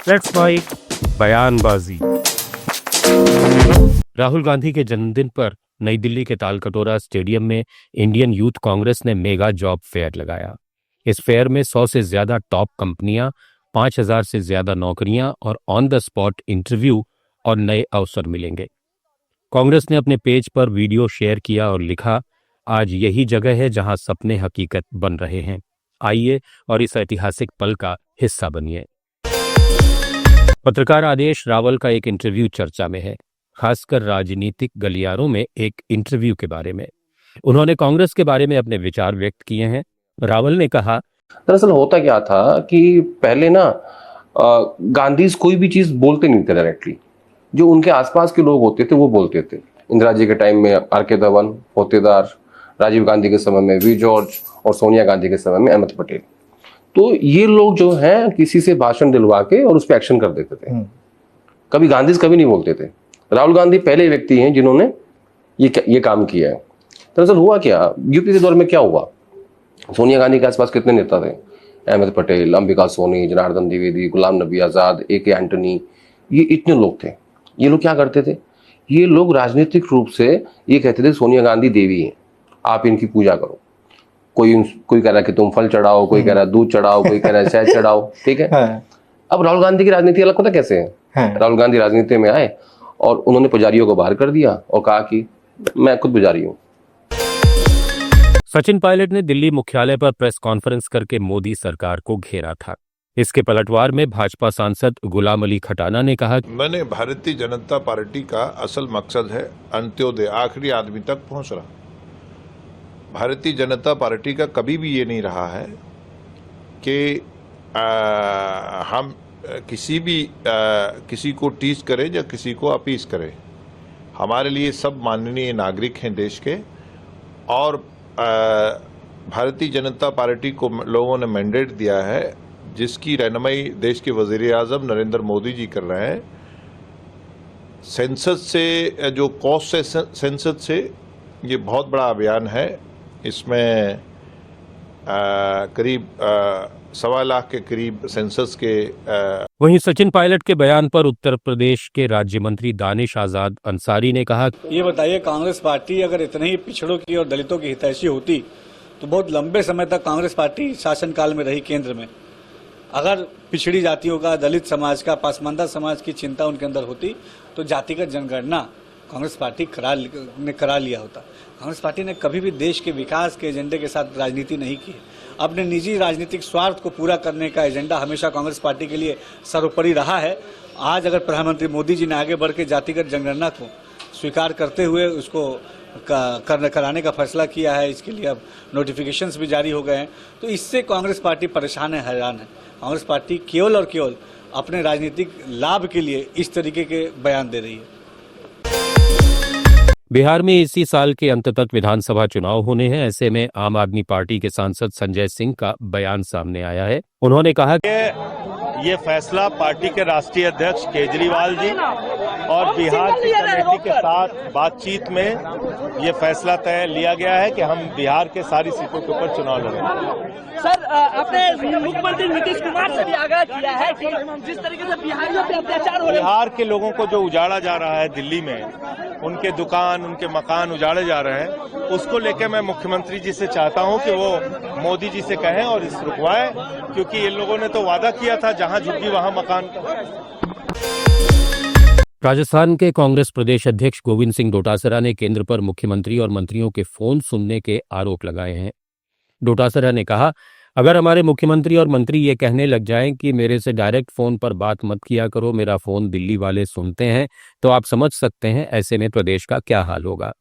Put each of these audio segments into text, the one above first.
Let's fight बयानबाजी। राहुल गांधी के जन्मदिन पर नई दिल्ली के तालकटोरा स्टेडियम में इंडियन यूथ कांग्रेस ने मेगा जॉब फेयर लगाया। इस फेयर में 100 से ज्यादा टॉप कंपनियां, 5000 से ज्यादा नौकरियां और ऑन द स्पॉट इंटरव्यू और नए अवसर मिलेंगे। कांग्रेस ने अपने पेज पर वीडियो शेयर किया और लिखा, आज यही जगह है जहां सपने हकीकत बन रहे हैं। आइए और इस ऐतिहासिक पल का हिस्सा बनिए। पत्रकार आदेश रावल का एक इंटरव्यू चर्चा में है, खासकर राजनीतिक गलियारों में एक इंटरव्यू के बारे में। उन्होंने कांग्रेस के बारे में अपने विचार व्यक्त किए हैं। रावल ने कहा, दरअसल होता क्या था कि पहले ना गांधी कोई भी चीज बोलते नहीं थे डायरेक्टली, जो उनके आसपास के लोग होते थे वो बोलते थे। इंदिरा जी के टाइम में आर.के. धवन, होतेदार, राजीव गांधी के समय में वी जॉर्ज और सोनिया गांधी के समय में अहमद पटेल। तो ये लोग जो हैं किसी से भाषण दिलवा के और उस पर एक्शन कर देते थे। कभी गांधी कभी नहीं बोलते थे। राहुल गांधी पहले व्यक्ति हैं जिन्होंने ये काम किया है। दरअसल हुआ क्या, यूपी के दौर में क्या हुआ, सोनिया गांधी के आसपास कितने नेता थे? अहमद पटेल, अंबिका सोनी, जनार्दन द्विवेदी, गुलाम नबी आजाद, ए.के. एंटनी, ये इतने लोग थे। ये लोग क्या करते थे, ये लोग राजनीतिक रूप से ये कहते थे सोनिया गांधी देवी हैं, आप इनकी पूजा करो। कोई कह रहा है कि तुम फल चढ़ाओ, कोई कह रहा है दूध चढ़ाओ, कोई कह रहा है शहद चढ़ाओ, ठीक है। अब राहुल गांधी की राजनीति अलग पता कैसे है? राहुल गांधी राजनीति में आए और उन्होंने पुजारियों को बाहर कर दिया और कहा कि मैं खुद पुजारी हूं। सचिन पायलट ने दिल्ली मुख्यालय पर प्रेस कॉन्फ्रेंस करके मोदी सरकार को घेरा था। इसके पलटवार में भाजपा सांसद गुलाम अली खटाना ने कहा, मैंने भारतीय जनता पार्टी का असल मकसद है अंत्योदय, आखिरी आदमी तक पहुंचना। भारतीय जनता पार्टी का कभी भी ये नहीं रहा है कि हम किसी को टीज करें या किसी को अपीस करें। हमारे लिए सब माननीय नागरिक हैं देश के, और भारतीय जनता पार्टी को लोगों ने मैंडेट दिया है, जिसकी रहनुमाई देश के वजीर आजम नरेंद्र मोदी जी कर रहे हैं। सेंसद से जो कॉस्ट है, सेंसद से ये बहुत बड़ा अभियान है। इसमें करीब 1.25 लाख के करीब सेंसस के। वहीं सचिन पायलट के बयान पर उत्तर प्रदेश के राज्य मंत्री दानिश आजाद अंसारी ने कहा, ये बताइए, कांग्रेस पार्टी अगर इतने ही पिछड़ों की और दलितों की हितैषी होती तो बहुत लंबे समय तक कांग्रेस पार्टी शासनकाल में रही केंद्र में। अगर पिछड़ी जातियों का, दलित समाज का, पासमानदा समाज की चिंता उनके अंदर होती तो जातिगत जनगणना कांग्रेस पार्टी ने करा लिया होता। कांग्रेस पार्टी ने कभी भी देश के विकास के एजेंडे के साथ राजनीति नहीं की। अपने निजी राजनीतिक स्वार्थ को पूरा करने का एजेंडा हमेशा कांग्रेस पार्टी के लिए सर्वोपरि रहा है। आज अगर प्रधानमंत्री मोदी जी ने आगे बढ़ के जातिगत जनगणना को स्वीकार करते हुए उसको कराने का फैसला किया है, इसके लिए अब नोटिफिकेशंस भी जारी हो गए हैं, तो इससे कांग्रेस पार्टी परेशान है, हैरान है। कांग्रेस पार्टी केवल और केवल अपने राजनीतिक लाभ के लिए इस तरीके के बयान दे रही है। बिहार में इसी साल के अंत तक विधानसभा चुनाव होने हैं। ऐसे में आम आदमी पार्टी के सांसद संजय सिंह का बयान सामने आया है। उन्होंने कहा कि ये फैसला पार्टी के राष्ट्रीय अध्यक्ष केजरीवाल जी और बिहार की कमेटी के साथ बातचीत में ये फैसला तय लिया गया है कि हम बिहार के सारी सीटों के ऊपर चुनाव लड़ेंगे। सर, आपने मुख्यमंत्री नीतीश कुमार से भी आगाह किया है कि जिस तरीके से बिहारियों पे अत्याचार हो रहे हैं, बिहार के लोगों को जो उजाड़ा जा रहा है दिल्ली में, उनके दुकान, उनके मकान उजाड़े जा रहे हैं, उसको लेकर मैं मुख्यमंत्री जी से चाहता हूं कि वो मोदी जी से कहें और इस रुकवाएं, क्योंकि इन लोगों ने तो वादा किया था जहां झुग्गी वहां मकान का। राजस्थान के कांग्रेस प्रदेश अध्यक्ष गोविंद सिंह डोटासरा ने केंद्र पर मुख्यमंत्री और मंत्रियों के फोन सुनने के आरोप लगाए हैं। डोटासरा ने कहा, अगर हमारे मुख्यमंत्री और मंत्री ये कहने लग जाएं कि मेरे से डायरेक्ट फोन पर बात मत किया करो, मेरा फोन दिल्ली वाले सुनते हैं, तो आप समझ सकते हैं ऐसे में प्रदेश का क्या हाल होगा।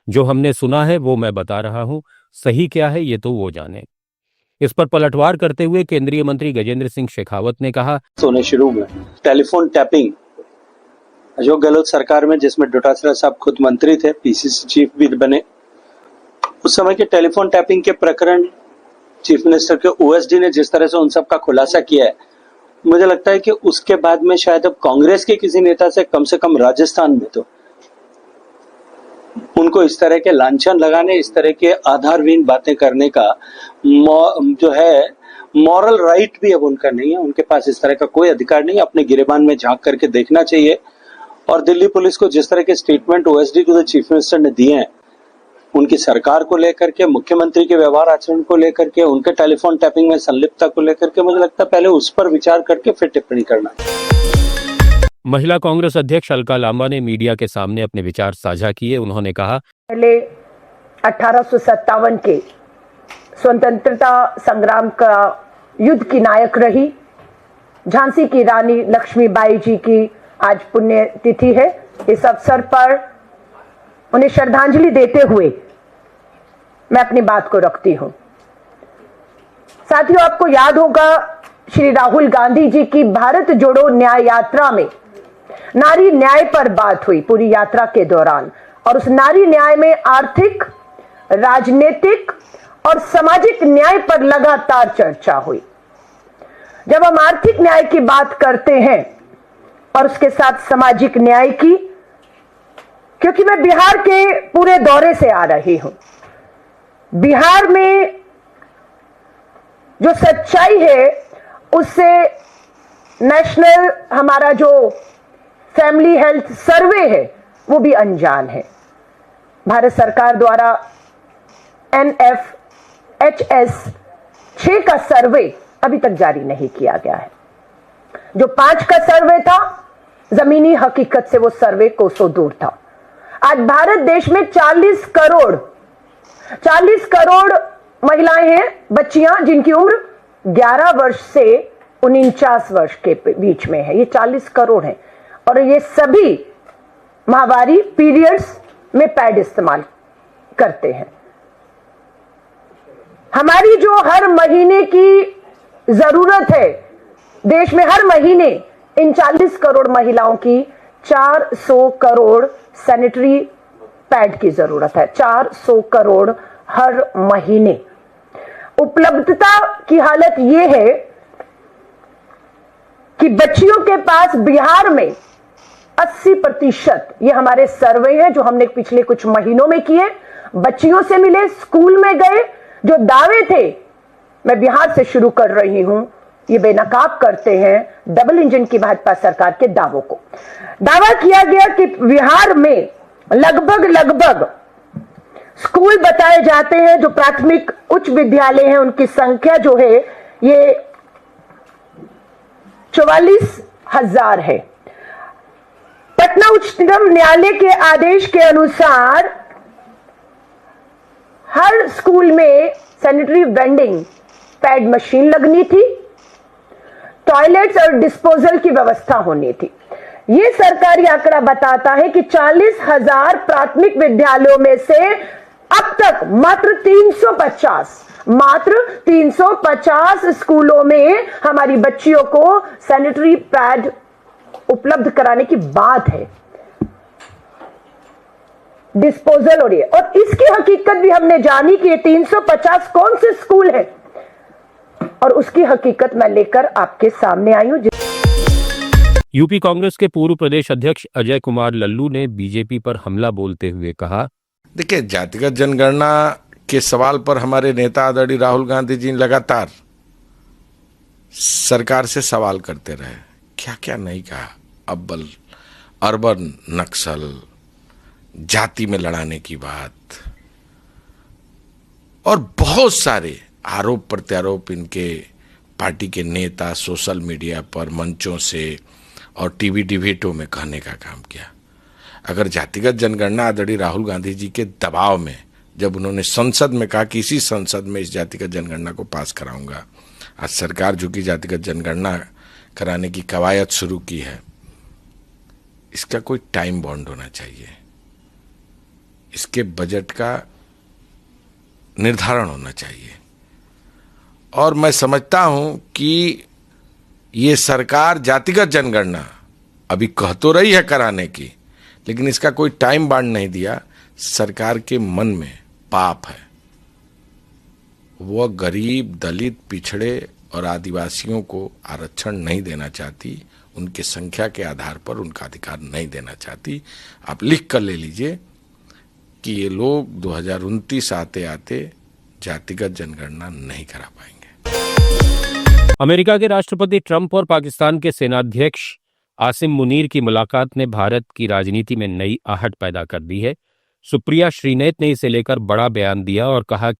जो हमने सुना है वो मैं बता रहा हूं, सही क्या है ये तो वो जाने। इस पर पलटवार करते हुए केंद्रीय मंत्री गजेंद्र सिंह शेखावत ने कहा, होने शुरू हुए टेलीफोन टैपिंग अशोक गहलोत सरकार में, जिसमें डोटासरा साहब खुद मंत्री थे, पीसीसी चीफ भी बने, उस समय के टेलीफोन टैपिंग के प्रकरण चीफ मिनिस्टर के ओएसडी ने जिस तरह से उन सब का खुलासा किया है, मुझे लगता है कि उसके बाद में शायद अब कांग्रेस के किसी नेता से कम राजस्थान में तो उनको इस तरह के लांछन लगाने, इस तरह के आधारहीन बातें करने का जो है मॉरल राइट भी अब उनका नहीं है, उनके पास इस तरह का कोई अधिकार नहीं है। अपने गिरेबान में झांक करके देखना चाहिए। और दिल्ली पुलिस को जिस तरह के statement OSD to the chief minister ने दिए हैं, उनकी सरकार को लेकर के, मुख्यमंत्री के व्यवहार आचरण को लेकर के, उनके टेलीफोन टैपिंग में संलिप्तता को लेकर के, मुझे लगता है पहले उस पर विचार करके फिर टिप्पणी करना है। महिला कांग्रेस अध्यक्ष अलका लांबा ने मीडिया के सामने अपने विचार साझा किए। उन्होंने कहा, पहले 1857 के स्वतंत्रता संग्राम का युद्ध की नायक रही झांसी की रानी लक्ष्मीबाई जी की आज पुण्य तिथि है। इस अवसर पर उन्हें श्रद्धांजलि देते हुए मैं अपनी बात को रखती हूं। साथियों, आपको याद होगा श्री राहुल गांधी जी की भारत जोड़ो न्याय यात्रा में नारी न्याय पर बात हुई पूरी यात्रा के दौरान, और उस नारी न्याय में आर्थिक, राजनीतिक और सामाजिक न्याय पर लगातार चर्चा हुई। जब हम आर्थिक न्याय की बात करते हैं और उसके साथ सामाजिक न्याय की, क्योंकि मैं बिहार के पूरे दौरे से आ रही हूं, बिहार में जो सच्चाई है उससे नेशनल हमारा जो फैमिली हेल्थ सर्वे है वो भी अनजान है। भारत सरकार द्वारा NFHS 6 का सर्वे अभी तक जारी नहीं किया गया है। जो 5 का सर्वे था, जमीनी हकीकत से वो सर्वे कोसों दूर था। आज भारत देश में 40 करोड़ महिलाएं हैं, बच्चियां जिनकी उम्र 11 वर्ष से 49 वर्ष के बीच में है। ये 40 करोड़ हैं और ये सभी माहवारी पीरियड्स में पैड इस्तेमाल करते हैं। हमारी जो हर महीने की जरूरत है देश में, हर महीने इन 40 करोड़ महिलाओं की 400 करोड़ सैनिटरी पैड की जरूरत है। 400 करोड़ हर महीने। उपलब्धता की हालत यह है कि बच्चियों के पास बिहार में 80%, ये हमारे सर्वे हैं जो हमने पिछले कुछ महीनों में किए, बच्चियों से मिले, स्कूल में गए, जो दावे थे, मैं बिहार से शुरू कर रही हूं, ये बेनकाब करते हैं डबल इंजन की भाजपा सरकार के दावों को। दावा किया गया कि बिहार में लगभग स्कूल बताए जाते हैं, जो प्राथमिक उच्च विद्यालय हैं उनकी संख्या जो है ये 44,000 है। पटना उच्चतम न्यायालय के आदेश के अनुसार हर स्कूल में सैनिटरी वेंडिंग पैड मशीन लगनी थी, टॉयलेट्स और डिस्पोजल की व्यवस्था होनी थी। यह सरकारी आंकड़ा बताता है कि 40,000 प्राथमिक विद्यालयों में से अब तक मात्र 350 स्कूलों में हमारी बच्चियों को सैनिटरी पैड उपलब्ध कराने की बात है, डिस्पोजल हो रही है। और इसकी हकीकत भी हमने जानी कि ये 350 कौन से स्कूल है, और उसकी हकीकत मैं लेकर आपके सामने आई हूं। यूपी कांग्रेस के पूर्व प्रदेश अध्यक्ष अजय कुमार लल्लू ने बीजेपी पर हमला बोलते हुए कहा, देखिए, जातिगत जनगणना के सवाल पर हमारे नेता आदरणीय राहुल गांधी जी लगातार सरकार से सवाल करते रहे, क्या क्या नहीं कहा। अव्वल अर्बन नक्सल, जाति में लड़ाने की बात और बहुत सारे आरोप प्रत्यारोप इनके पार्टी के नेता सोशल मीडिया पर मंचों से और टीवी डिबेटों में कहने का काम किया। अगर जातिगत जनगणना आदरणीय राहुल गांधी जी के दबाव में, जब उन्होंने संसद में कहा कि इसी संसद में इस जातिगत जनगणना को पास कराऊंगा, आज सरकार जो कि जातिगत जनगणना कराने की कवायद शुरू की है, इसका कोई टाइम बॉन्ड होना चाहिए, इसके बजट का निर्धारण होना चाहिए। और मैं समझता हूं कि ये सरकार जातिगत जनगणना अभी कह तो रही है कराने की, लेकिन इसका कोई टाइम बांड नहीं दिया। सरकार के मन में पाप है, वह गरीब, दलित, पिछड़े और आदिवासियों को आरक्षण नहीं देना चाहती, उनके संख्या के आधार पर उनका अधिकार नहीं देना चाहती। आप लिख कर ले लीजिए कि ये लोग 2029 आते आते जातिगत जनगणना नहीं करा पाएंगे। अमेरिका के राष्ट्रपति ट्रंप और पाकिस्तान के सेनाध्यक्ष आसिम मुनीर की मुलाकात ने भारत की राजनीति में नई आहट पैदा कर दी है। सुप्रिया श्रीनेत ने इसे लेकर बड़ा बयान दिया और कहा,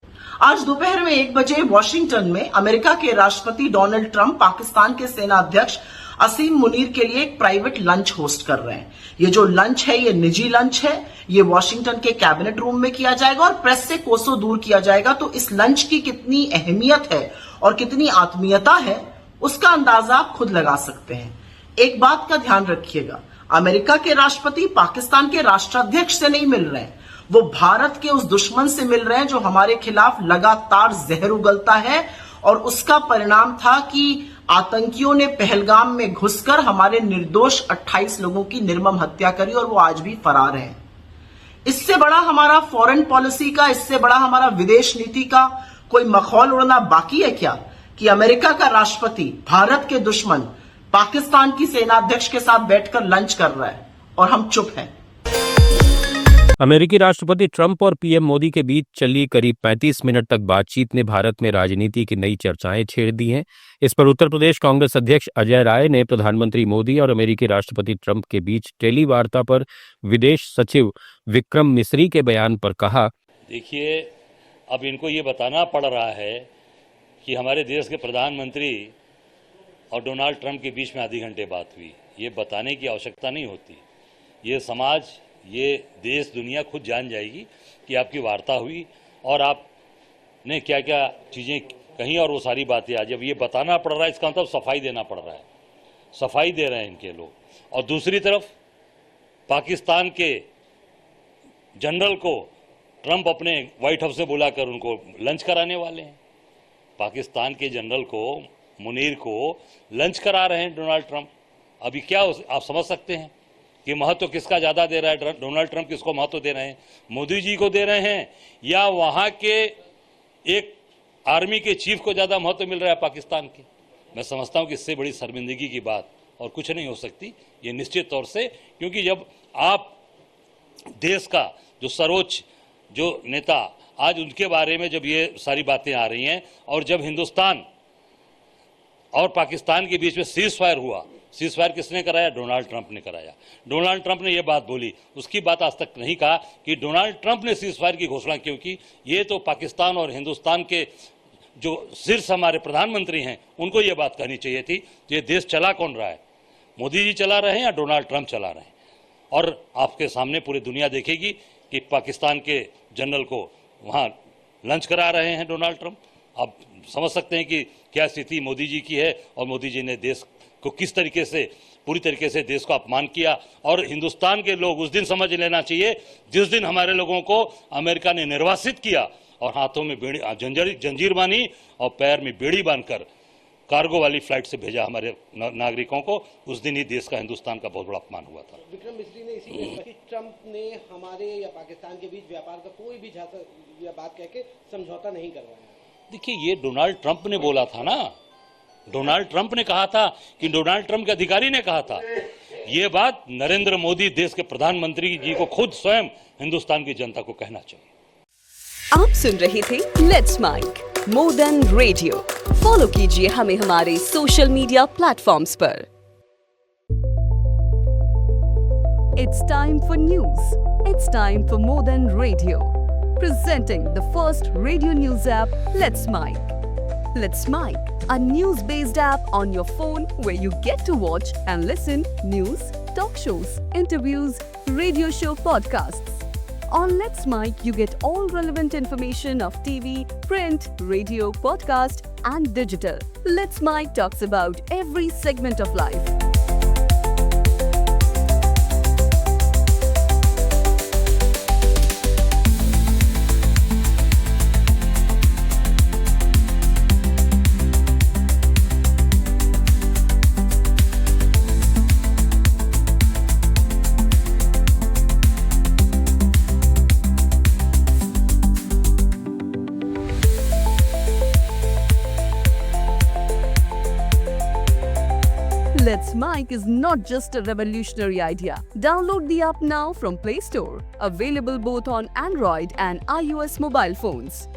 आज दोपहर में 1 बजे वॉशिंगटन में अमेरिका के राष्ट्रपति डोनाल्ड ट्रंप पाकिस्तान के सेनाध्यक्ष असीम मुनीर के लिए एक प्राइवेट लंच होस्ट कर रहे हैं। ये जो लंच है ये निजी लंच है, ये वॉशिंगटन के कैबिनेट रूम में किया जाएगा और प्रेस से कोसों दूर किया जाएगा। तो इस लंच की कितनी अहमियत है और कितनी आत्मीयता है उसका अंदाजा आप खुद लगा सकते हैं। एक बात का ध्यान रखिएगा, अमेरिका के राष्ट्रपति पाकिस्तान के राष्ट्राध्यक्ष से नहीं मिल रहे हैं, वो भारत के उस दुश्मन से मिल रहे हैं जो हमारे खिलाफ लगातार जहर उगलता है और उसका परिणाम था कि आतंकियों ने पहलगाम में घुसकर हमारे निर्दोष 28 लोगों की निर्मम हत्या करी और वो आज भी फरार हैं। इससे बड़ा हमारा फॉरेन पॉलिसी का, इससे बड़ा हमारा विदेश नीति का कोई मखौल उड़ना बाकी है क्या कि अमेरिका का राष्ट्रपति भारत के दुश्मन पाकिस्तान की सेनाध्यक्ष के साथ बैठकर लंच कर रहा है और हम चुप हैं। अमेरिकी राष्ट्रपति ट्रंप और पीएम मोदी के बीच चली करीब 35 मिनट तक बातचीत ने भारत में राजनीति की नई चर्चाएं छेड़ दी हैं। इस पर उत्तर प्रदेश कांग्रेस अध्यक्ष अजय राय ने प्रधानमंत्री मोदी और अमेरिकी राष्ट्रपति ट्रंप के बीच टेली वार्ता पर विदेश सचिव विक्रम मिस्री के बयान पर कहा, देखिए, अब इनको ये बताना पड़ रहा है कि हमारे देश के प्रधानमंत्री और डोनाल्ड ट्रंप के बीच में आधे घंटे बात हुई। ये बताने की आवश्यकता नहीं होती। ये समाज, ये देश, दुनिया खुद जान जाएगी कि आपकी वार्ता हुई और आपने क्या क्या चीज़ें कहीं और वो सारी बातें आज जब ये बताना पड़ रहा है, इसका मतलब सफाई देना पड़ रहा है। सफाई दे रहे हैं इनके लोग। और दूसरी तरफ पाकिस्तान के जनरल को ट्रंप अपने व्हाइट हाउस से बुलाकर उनको लंच कराने वाले हैं। पाकिस्तान के जनरल को, मुनीर को लंच करा रहे हैं डोनाल्ड ट्रंप। अभी क्या आप समझ सकते हैं कि महत्व किसका ज़्यादा दे रहा है? डोनाल्ड ट्रंप किसको महत्व दे रहे हैं? मोदी जी को दे रहे हैं या वहाँ के एक आर्मी के चीफ को ज़्यादा महत्व मिल रहा है पाकिस्तान के? मैं समझता हूँ कि इससे बड़ी शर्मिंदगी की बात और कुछ नहीं हो सकती। ये निश्चित तौर से, क्योंकि जब आप देश का जो सर्वोच्च जो नेता, आज उनके बारे में जब ये सारी बातें आ रही हैं और जब हिंदुस्तान और पाकिस्तान के बीच में सीज फायर हुआ, सीज फायर किसने कराया? डोनाल्ड ट्रंप ने कराया। डोनाल्ड ट्रंप ने यह बात बोली, उसकी बात आज तक नहीं कहा कि डोनाल्ड ट्रंप ने सीज फायर की घोषणा क्यों की। ये तो पाकिस्तान और हिंदुस्तान के जो शीर्ष हमारे प्रधानमंत्री हैं उनको ये बात कहनी चाहिए थी। ये देश चला कौन रहा है? मोदी जी चला रहे हैं या डोनाल्ड ट्रंप चला रहे हैं? और आपके सामने पूरी दुनिया देखेगी कि पाकिस्तान के जनरल को वहाँ लंच करा रहे हैं डोनाल्ड ट्रंप। आप समझ सकते हैं कि क्या स्थिति मोदी जी की है और मोदी जी ने देश को किस तरीके से, पूरी तरीके से देश को अपमान किया। और हिंदुस्तान के लोग उस दिन समझ लेना चाहिए जिस दिन हमारे लोगों को अमेरिका ने निर्वासित किया और हाथों में जंजीर बांधी और पैर में बेड़ी बांधकर कार्गो वाली फ्लाइट से भेजा हमारे नागरिकों को, उस दिन ही देश का, हिंदुस्तान का बहुत बड़ा अपमान हुआ था। विक्रम मिस्री ने इसी कहा कि ट्रंप ने हमारे या पाकिस्तान के बीच व्यापार का कोई भी या बात कह के समझौता नहीं करवाया। देखिए, ये डोनाल्ड ट्रंप ने बोला था ना, डोनाल्ड ट्रंप ने कहा था कि डोनाल्ड ट्रंप के अधिकारी ने कहा था। ये बात नरेंद्र मोदी देश के प्रधानमंत्री जी को खुद स्वयं हिंदुस्तान की जनता को कहना चाहिए। आप सुन रहे थे let's mic more than radio. Follow कीजिए हमें हमारे सोशल मीडिया प्लेटफॉर्म्स पर। It's time for news. It's time for more than radio. Presenting the first radio news app, Let's Mic. Let's Mic, a news-based app on your phone where you get to watch and listen news, talk shows, interviews, radio show podcasts. On Let's Mic, you get all relevant information of TV, print, radio, podcast, and digital. Let's Mic talks about every segment of life. Let's Mic is not just a revolutionary idea. Download the app now from Play Store. Available both on Android and iOS mobile phones.